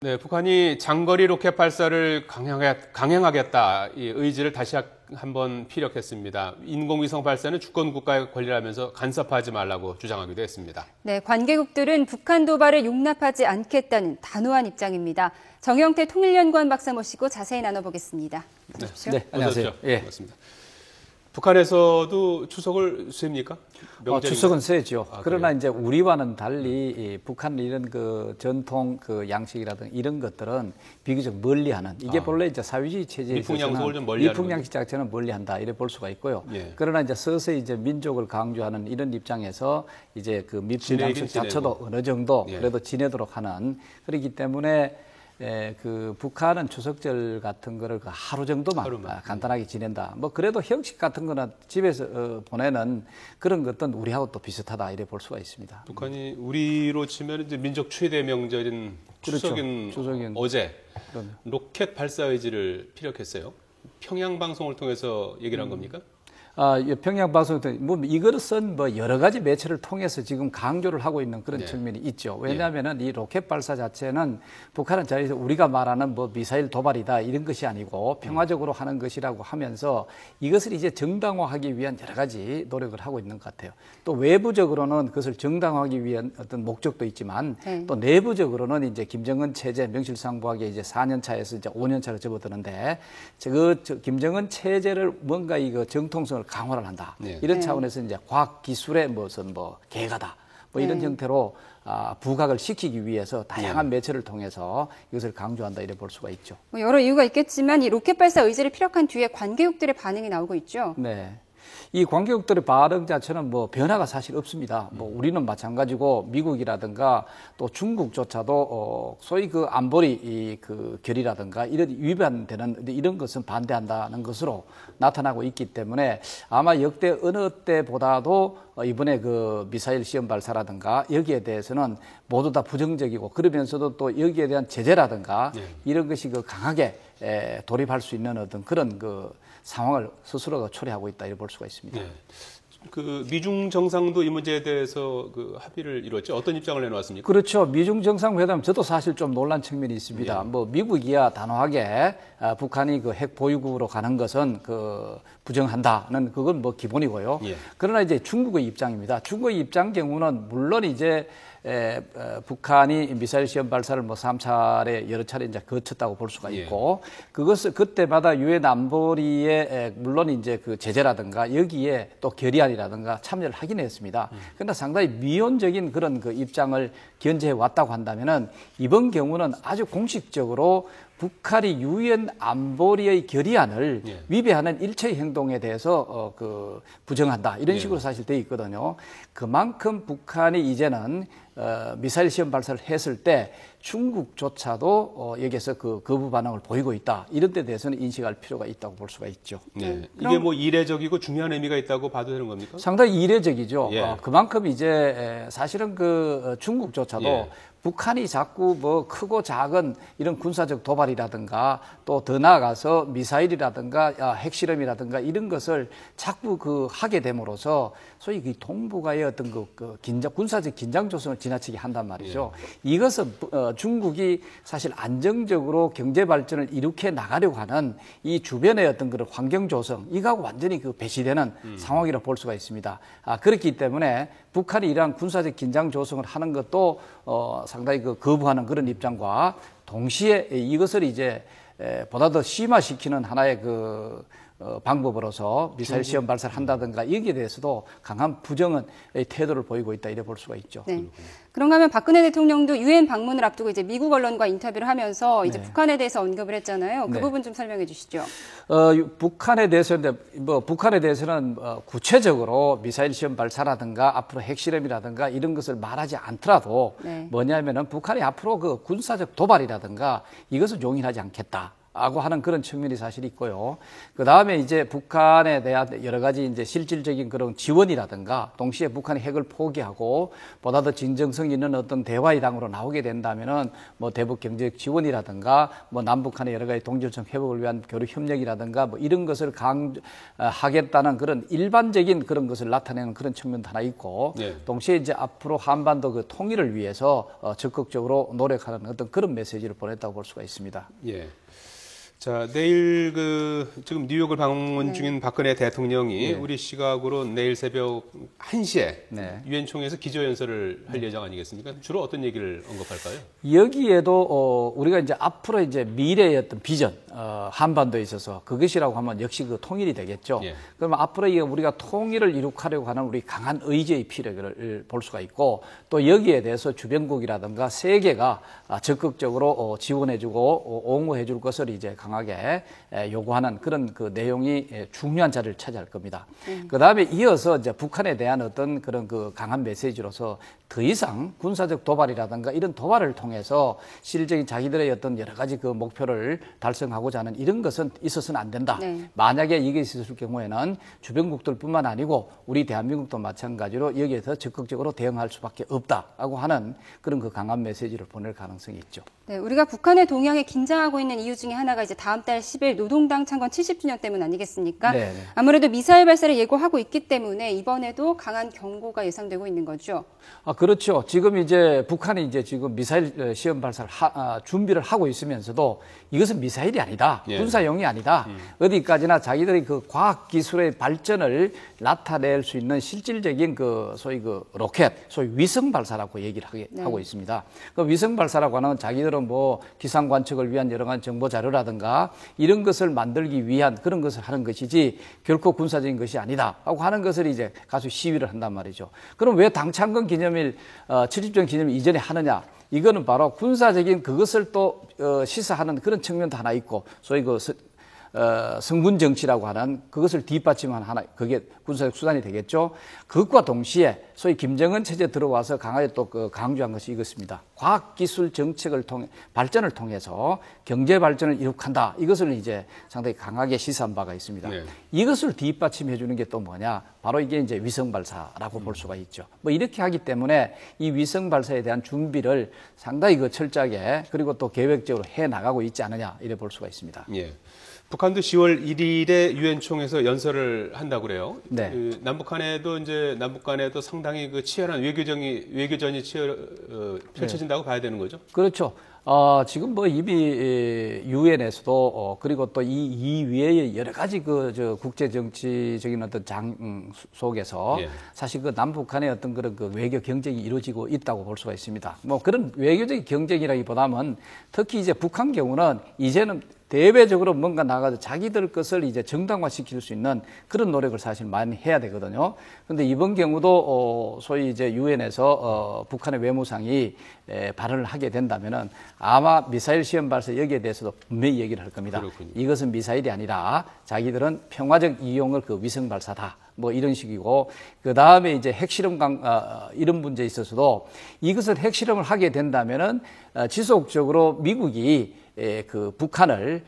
네, 북한이 장거리 로켓 발사를 강행하겠다 이 의지를 다시 한번 피력했습니다. 인공위성 발사는 주권 국가의 권리라면서 간섭하지 말라고 주장하기도 했습니다. 네, 관계국들은 북한 도발을 용납하지 않겠다는 단호한 입장입니다. 정영태 통일연구원 박사 모시고 자세히 나눠보겠습니다. 네, 안녕하세요. 예. 반갑습니다. 북한에서도 추석을 쐴니까? 추석은 쇠죠. 그러나 이제 우리와는 달리 북한은 이런 그 전통 그 양식이라든가 이런 것들은 비교적 멀리하는 이게 본래 이제 사회주의 체제에서는 미풍양식 자체는 멀리한다 이래 볼 수가 있고요. 예. 그러나 이제 서서히 이제 민족을 강조하는 이런 입장에서 이제 그 미풍양식 자체도 어느 정도 그래도 지내도록 하는 그렇기 때문에. 그 북한은 추석절 같은 거를 그 하루 정도만 간단하게 지낸다. 뭐 그래도 형식 같은 거는 집에서 보내는 그런 것들은 우리하고 또 비슷하다 이래 볼 수가 있습니다. 북한이 우리로 치면 이제 민족 최대 명절인 추석인 어제 로켓 발사 의지를 피력했어요. 평양 방송을 통해서 얘기를 한 겁니까? 평양 방송 뭐 이것은 뭐 여러 가지 매체를 통해서 지금 강조를 하고 있는 그런 측면이 있죠. 왜냐하면은 이 로켓 발사 자체는 북한은 자기서 우리가 말하는 뭐 미사일 도발이다 이런 것이 아니고 평화적으로 하는 것이라고 하면서 이것을 이제 정당화하기 위한 여러 가지 노력을 하고 있는 것 같아요. 또 외부적으로는 그것을 정당화하기 위한 어떤 목적도 있지만 또 내부적으로는 이제 김정은 체제 명실상부하게 이제 4년 차에서 이제 5년 차로 접어드는데 김정은 체제를 뭔가 이거 정통성을 강화를 한다. 이런 차원에서 이제 과학 기술의 무슨 뭐 개가다. 뭐 이런 형태로 부각을 시키기 위해서 다양한 매체를 통해서 이것을 강조한다 이래 볼 수가 있죠. 뭐 여러 이유가 있겠지만 이 로켓 발사 의지를 피력한 뒤에 관계국들의 반응이 나오고 있죠. 네. 이 관계국들의 반응 자체는 뭐 변화가 사실 없습니다. 뭐 우리는 마찬가지고 미국이라든가 또 중국조차도 소위 그 안보리 그 결의라든가 이런 위반되는 이런 것은 반대한다는 것으로 나타나고 있기 때문에 아마 역대 어느 때보다도 이번에 그 미사일 시험 발사라든가 여기에 대해서는 모두 다 부정적이고 그러면서도 또 여기에 대한 제재라든가 이런 것이 그 강하게 돌입할 수 있는 어떤 그런 그 상황을 스스로가 초래하고 있다 이렇게 볼 수가 있습니다. 네. 그 미중 정상도 이 문제에 대해서 그 합의를 이뤘죠. 어떤 입장을 내놓았습니까? 그렇죠. 미중 정상회담 저도 사실 좀 놀란 측면이 있습니다. 뭐 미국이야 단호하게 북한이 그 핵 보유국으로 가는 것은 그 부정한다는 그건 뭐 기본이고요. 그러나 이제 중국의 입장입니다. 중국의 입장 경우는 물론 이제 북한이 미사일 시험 발사를 뭐 3차례 여러 차례 이제 거쳤다고 볼 수가 있고 그것을 그때마다 유엔 안보리에 물론 이제 그 제재라든가 여기에 또 결의안이라든가 참여를 하긴 했습니다. 그러나 상당히 미온적인 그런 그 입장을 견제해 왔다고 한다면은 이번 경우는 아주 공식적으로 북한이 유엔 안보리의 결의안을 위배하는 일체의 행동에 대해서 그 부정한다 이런 식으로 사실 돼 있거든요. 그만큼 북한이 이제는 미사일 시험 발사를 했을 때 중국조차도 여기에서 그 거부 반응을 보이고 있다. 이런 데 대해서는 인식할 필요가 있다고 볼 수가 있죠. 이게 뭐 이례적이고 중요한 의미가 있다고 봐도 되는 겁니까? 상당히 이례적이죠. 그만큼 이제 사실은 그 중국조차도 북한이 자꾸 뭐 크고 작은 이런 군사적 도발이라든가 또 더 나아가서 미사일이라든가 핵실험이라든가 이런 것을 자꾸 그 하게 됨으로써 소위 그 동북아의 어떤 그 군사적 긴장 조성을 지나치게 한단 말이죠. 이것은 중국이 사실 안정적으로 경제 발전을 일으켜 나가려고 하는 이 주변의 어떤 그런 환경 조성 이거하고 완전히 그 배치되는 상황이라고 볼 수가 있습니다. 그렇기 때문에 북한이 이러한 군사적 긴장 조성을 하는 것도 상당히 그 거부하는 그런 입장과 동시에 이것을 이제 보다 더 심화시키는 하나의 그 방법으로서 미사일 시험 발사를 한다든가 여기에 대해서도 강한 부정의 태도를 보이고 있다 이래 볼 수가 있죠. 네. 그런가 하면 박근혜 대통령도 유엔 방문을 앞두고 이제 미국 언론과 인터뷰를 하면서 이제 북한에 대해서 언급을 했잖아요. 그 부분 좀 설명해 주시죠. 북한에 대해서는 구체적으로 미사일 시험 발사라든가 앞으로 핵실험이라든가 이런 것을 말하지 않더라도 뭐냐면은 북한이 앞으로 그 군사적 도발이라든가 이것을 용인하지 않겠다. 하고 하는 그런 측면이 사실 있고요. 그 다음에 이제 북한에 대한 여러 가지 이제 실질적인 그런 지원이라든가 동시에 북한이 핵을 포기하고 보다 더 진정성 있는 어떤 대화의 당으로 나오게 된다면은 뭐 대북 경제적 지원이라든가 뭐 남북한의 여러 가지 동질성 회복을 위한 교류 협력이라든가 뭐 이런 것을 하겠다는 그런 일반적인 그런 것을 나타내는 그런 측면도 하나 있고 동시에 이제 앞으로 한반도 그 통일을 위해서 적극적으로 노력하는 어떤 그런 메시지를 보냈다고 볼 수가 있습니다. 예. 자, 내일 지금 뉴욕을 방문 중인 박근혜 대통령이 우리 시각으로 내일 새벽 1시에 유엔 총회에서 기조연설을 할 예정 아니겠습니까? 주로 어떤 얘기를 언급할까요? 여기에도 우리가 이제 앞으로 이제 미래의 어떤 비전, 한반도에 있어서 그것이라고 하면 역시 그 통일이 되겠죠. 그러면 앞으로 우리가 통일을 이룩하려고 하는 우리 강한 의지의 필요를 볼 수가 있고 또 여기에 대해서 주변국이라든가 세계가 적극적으로 지원해주고 옹호해줄 것을 이제 강하게 요구하는 그런 그 내용이 중요한 자리를 차지할 겁니다. 그 다음에 이어서 이제 북한에 대한 어떤 그런 그 강한 메시지로서 더 이상 군사적 도발이라든가 이런 도발을 통해서 실질적인 자기들의 어떤 여러 가지 그 목표를 달성하고자 하는 이런 것은 있어서는 안 된다. 만약에 이게 있었을 경우에는 주변국들뿐만 아니고 우리 대한민국도 마찬가지로 여기에서 적극적으로 대응할 수밖에 없다라고 하는 그런 그 강한 메시지를 보낼 가능성이 있죠. 네, 우리가 북한의 동향에 긴장하고 있는 이유 중에 하나가 이제 다음 달 10일 노동당 창건 70주년 때문 아니겠습니까? 아무래도 미사일 발사를 예고하고 있기 때문에 이번에도 강한 경고가 예상되고 있는 거죠. 그렇죠. 지금 이제 북한이 이제 지금 미사일 시험 발사를 준비를 하고 있으면서도 이것은 미사일이 아니다. 군사용이 아니다. 어디까지나 자기들이 그 과학 기술의 발전을 나타낼 수 있는 실질적인 그 소위 그 로켓, 소위 위성 발사라고 얘기를 하고 있습니다. 그 위성 발사라고 하는 자기들은 뭐 기상 관측을 위한 여러 가지 정보 자료라든가 이런 것을 만들기 위한 그런 것을 하는 것이지 결코 군사적인 것이 아니다 하고 하는 것을 이제 가서 시위를 한단 말이죠. 그럼 왜 당창건 기념일 70주년 기념일 이전에 하느냐? 이거는 바로 군사적인 그것을 또 시사하는 그런 측면도 하나 있고 소위 그 성군 정치라고 하는 그것을 뒷받침하는 하나 그게 군사적 수단이 되겠죠. 그것과 동시에 소위 김정은 체제 들어와서 강하게 또 강조한 것이 이것입니다. 과학기술 정책을 통해 발전을 통해서 경제 발전을 이룩한다. 이것을 이제 상당히 강하게 시사한 바가 있습니다. 이것을 뒷받침해 주는 게 또 뭐냐? 바로 이게 이제 위성 발사라고 볼 수가 있죠. 뭐 이렇게 하기 때문에 이 위성 발사에 대한 준비를 상당히 그 철저하게 그리고 또 계획적으로 해 나가고 있지 않느냐 이래 볼 수가 있습니다. 북한도 10월 1일에 유엔 총회에서 연설을 한다고 그래요. 남북 간에도 상당히 그 치열한 외교전이 펼쳐진다고 봐야 되는 거죠. 그렇죠. 지금 뭐 이미 유엔에서도 그리고 또 이 이외의 여러 가지 국제 정치적인 어떤 속에서 사실 그 남북한의 어떤 그런 그 외교 경쟁이 이루어지고 있다고 볼 수가 있습니다. 뭐 그런 외교적인 경쟁이라기보다는 특히 이제 북한 경우는 이제는 대외적으로 뭔가 나가서 자기들 것을 이제 정당화시킬 수 있는 그런 노력을 사실 많이 해야 되거든요. 그런데 이번 경우도 소위 이제 유엔에서 북한의 외무상이 발언을 하게 된다면은 아마 미사일 시험 발사 여기에 대해서도 분명히 얘기를 할 겁니다. 그렇군요. 이것은 미사일이 아니라 자기들은 평화적 이용을 그 위성 발사다. 뭐 이런 식이고 그 다음에 이제 핵실험 이런 문제에 있어서도 이것을 핵실험을 하게 된다면은 지속적으로 미국이 그 북한을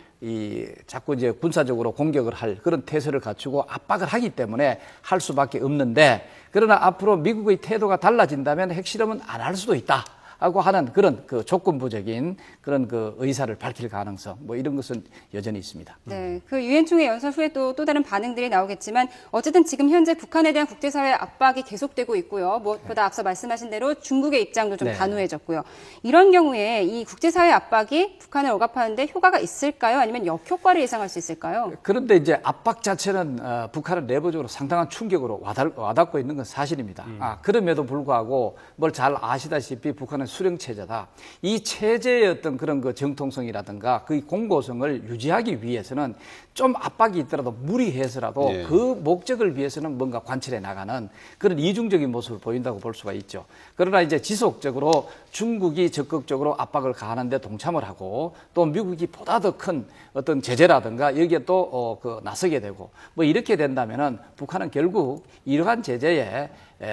자꾸 이제 군사적으로 공격을 할 그런 태세를 갖추고 압박을 하기 때문에 할 수밖에 없는데 그러나 앞으로 미국의 태도가 달라진다면 핵실험은 안 할 수도 있다. 하고 하는 그런 그 조건부적인 그런 그 의사를 밝힐 가능성 뭐 이런 것은 여전히 있습니다. 네, 그 유엔 총회 연설 후에 또 다른 반응들이 나오겠지만 어쨌든 지금 현재 북한에 대한 국제사회 압박이 계속되고 있고요. 무엇보다 앞서 말씀하신 대로 중국의 입장도 좀 단호해졌고요. 이런 경우에 이 국제사회 압박이 북한을 억압하는데 효과가 있을까요? 아니면 역효과를 예상할 수 있을까요? 그런데 이제 압박 자체는 북한을 내부적으로 상당한 충격으로 와닿고 있는 건 사실입니다. 그럼에도 불구하고 뭘 잘 아시다시피 북한은 수령 체제다. 이 체제의 어떤 그런 그 정통성이라든가 그 공고성을 유지하기 위해서는 좀 압박이 있더라도 무리해서라도 그 목적을 위해서는 뭔가 관철해 나가는 그런 이중적인 모습을 보인다고 볼 수가 있죠. 그러나 이제 지속적으로 중국이 적극적으로 압박을 가하는데 동참을 하고 또 미국이 보다 더 큰 어떤 제재라든가 여기에 또 나서게 되고 뭐 이렇게 된다면은 북한은 결국 이러한 제재에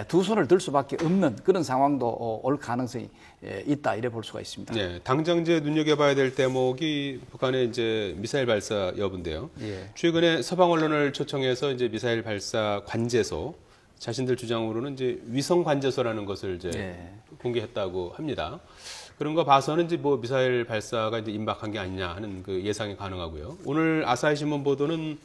두 손을 들 수밖에 없는 그런 상황도 올 가능성이 있다 이래 볼 수가 있습니다. 네, 당장 이제 눈여겨봐야 될 대목이 북한의 이제 미사일 발사 여부인데요. 예. 최근에 서방 언론을 초청해서 이제 미사일 발사 관제소 자신들 주장으로는 이제 위성 관제소라는 것을 이제 예. 공개했다고 합니다. 그런 거 봐서는 이제 뭐 미사일 발사가 이제 임박한 게 아니냐 하는 그 예상이 가능하고요. 오늘 아사히 신문 보도는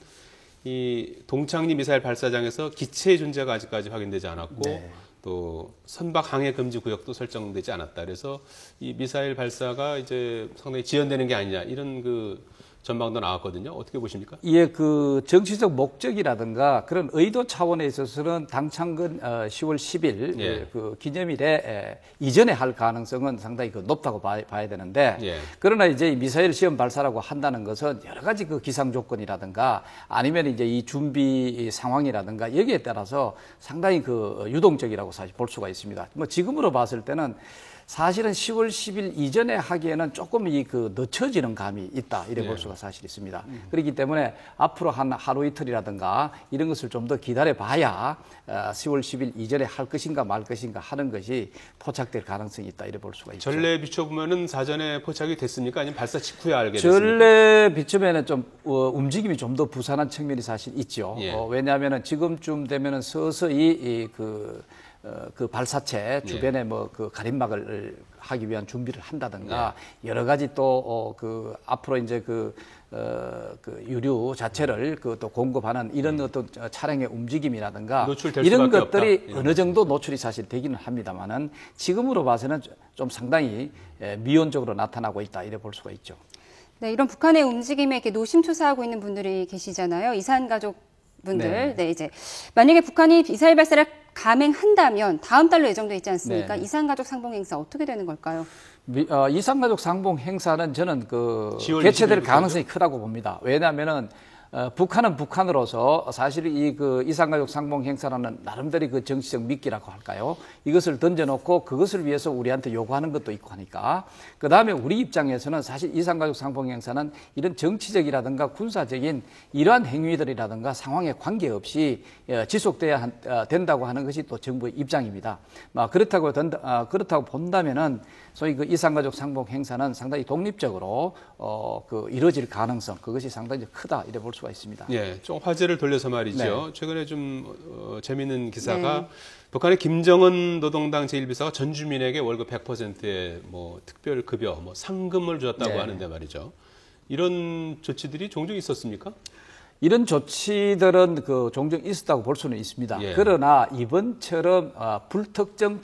이 동창리 미사일 발사장에서 기체의 존재가 아직까지 확인되지 않았고 네. 또 선박 항해 금지 구역도 설정되지 않았다. 그래서 이 미사일 발사가 이제 상당히 지연되는 게 아니냐 이런 그 전망도 나왔거든요. 어떻게 보십니까? 예, 그 정치적 목적이라든가 그런 의도 차원에 있어서는 당창근 10월 10일 예. 그 기념일에 이전에 할 가능성은 상당히 그 높다고 봐야 되는데 예. 그러나 이제 미사일 시험 발사라고 한다는 것은 여러 가지 그 기상 조건이라든가 아니면 이제 이 준비 상황이라든가 여기에 따라서 상당히 그 유동적이라고 사실 볼 수가 있습니다. 뭐 지금으로 봤을 때는 사실은 10월 10일 이전에 하기에는 조금 그 늦춰지는 감이 있다 이래 볼 수가 사실 있습니다. 그렇기 때문에 앞으로 한 하루 이틀이라든가 이런 것을 좀 더 기다려 봐야 10월 10일 이전에 할 것인가 말 것인가 하는 것이 포착될 가능성이 있다 이래 볼 수가 있죠. 전례 비춰보면은 사전에 포착이 됐습니까? 아니면 발사 직후에 알게 됐습니까? 전례 비추면은 좀 움직임이 좀 더 부산한 측면이 사실 있죠. 예. 왜냐하면은 지금쯤 되면은 서서히 그 발사체 주변에 뭐 그 가림막을 하기 위한 준비를 한다든가 여러 가지 또 그 앞으로 이제 그 유류 자체를 그 또 공급하는 이런 어떤 차량의 움직임이라든가 이런 것들이 어느 정도 노출이 사실 되기는 합니다만은 지금으로 봐서는 좀 상당히 미온적으로 나타나고 있다 이래 볼 수가 있죠. 네, 이런 북한의 움직임에 이렇게 노심초사하고 있는 분들이 계시잖아요. 이산 가족 분들. 네, 이제 만약에 북한이 미사일 발사를 감행한다면 다음 달로 예정돼 있지 않습니까? 네. 이산가족 상봉 행사 어떻게 되는 걸까요? 이산가족 상봉 행사는 저는 그 10월 개최될 20일 가능성이 크다고 봅니다. 왜냐하면은 북한은 북한으로서 사실 그 이산가족 상봉 행사라는 나름대로 그 정치적 미끼라고 할까요? 이것을 던져놓고 그것을 위해서 우리한테 요구하는 것도 있고 하니까 그 다음에 우리 입장에서는 사실 이산가족 상봉 행사는 이런 정치적이라든가 군사적인 이러한 행위들이라든가 상황에 관계없이 지속돼야 된다고 하는 것이 또 정부의 입장입니다. 그렇다고 본다면은 소위 그 이산가족 상봉 행사는 상당히 독립적으로 그 이루어질 가능성 그것이 상당히 크다 이래 볼 수가 있습니다. 예, 좀 화제를 돌려서 말이죠. 네. 최근에 좀 재미있는 기사가 북한의 김정은 노동당 제1비서가 전 주민에게 월급 100%의 뭐 특별 급여, 뭐 상금을 줬다고 하는데 말이죠. 이런 조치들이 종종 있었습니까? 이런 조치들은 그 종종 있었다고 볼 수는 있습니다. 예. 그러나 이번처럼 불특정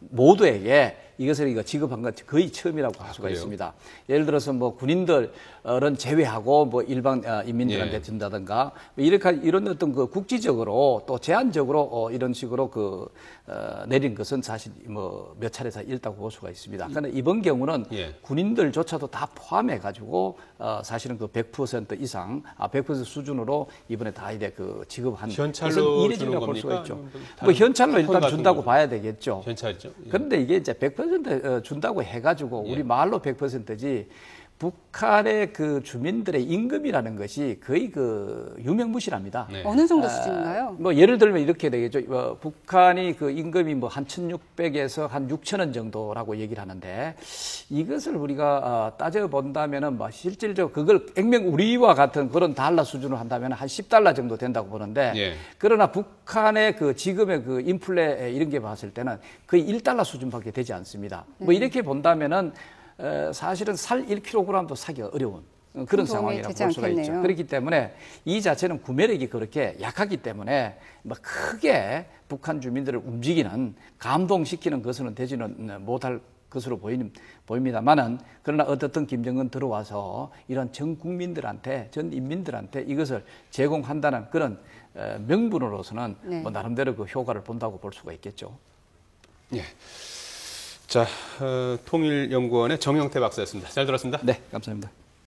모두에게 이것을 지급한 건 거의 처음이라고 할 수가 있습니다. 예를 들어서 뭐 군인들은 제외하고 뭐 일반 인민들한테 준다든가 이런 어떤 그 국지적으로 또 제한적으로 이런 식으로 내린 것은 사실 뭐 몇 차례 있다고 볼 수가 있습니다. 그런데 이번 경우는 군인들조차도 다 포함해 가지고 사실은 그 100% 이상 100% 수준으로 이번에 다 이제 그 지급한 현찰로 이례적이라고 볼 수가 있죠. 뭐 현찰로 일단 준다고 봐야 되겠죠. 현찰이죠. 그런데 이게 이제 100% 준다고 해가지고 우리 말로 100%지 북한의 그 주민들의 임금이라는 것이 거의 그 유명무실합니다. 네. 어느 정도 수준인가요? 뭐 예를 들면 이렇게 되겠죠. 북한이 그 임금이 뭐 한 1,600에서 한 6,000원 정도라고 얘기를 하는데 이것을 우리가 따져본다면은 뭐 실질적으로 그걸 액면 우리와 같은 그런 달러 수준으로 한다면 한 10달러 정도 된다고 보는데 그러나 북한의 그 지금의 그 인플레 이런 게 봤을 때는 거의 1달러 수준밖에 되지 않습니다. 뭐 이렇게 본다면은 사실은 살 1kg도 사기가 어려운 그런 상황이라고 볼 수가 있죠. 그렇기 때문에 이 자체는 구매력이 그렇게 약하기 때문에 뭐 크게 북한 주민들을 움직이는 감동시키는 것은 되지는 못할 것으로 보입니다만은 그러나 어떻든 김정은 들어와서 이런 전 국민들한테 전 인민들한테 이것을 제공한다는 그런 명분으로서는 뭐 나름대로 그 효과를 본다고 볼 수가 있겠죠. 예. 자, 통일연구원의 정영태 박사였습니다. 잘 들었습니다. 네, 감사합니다.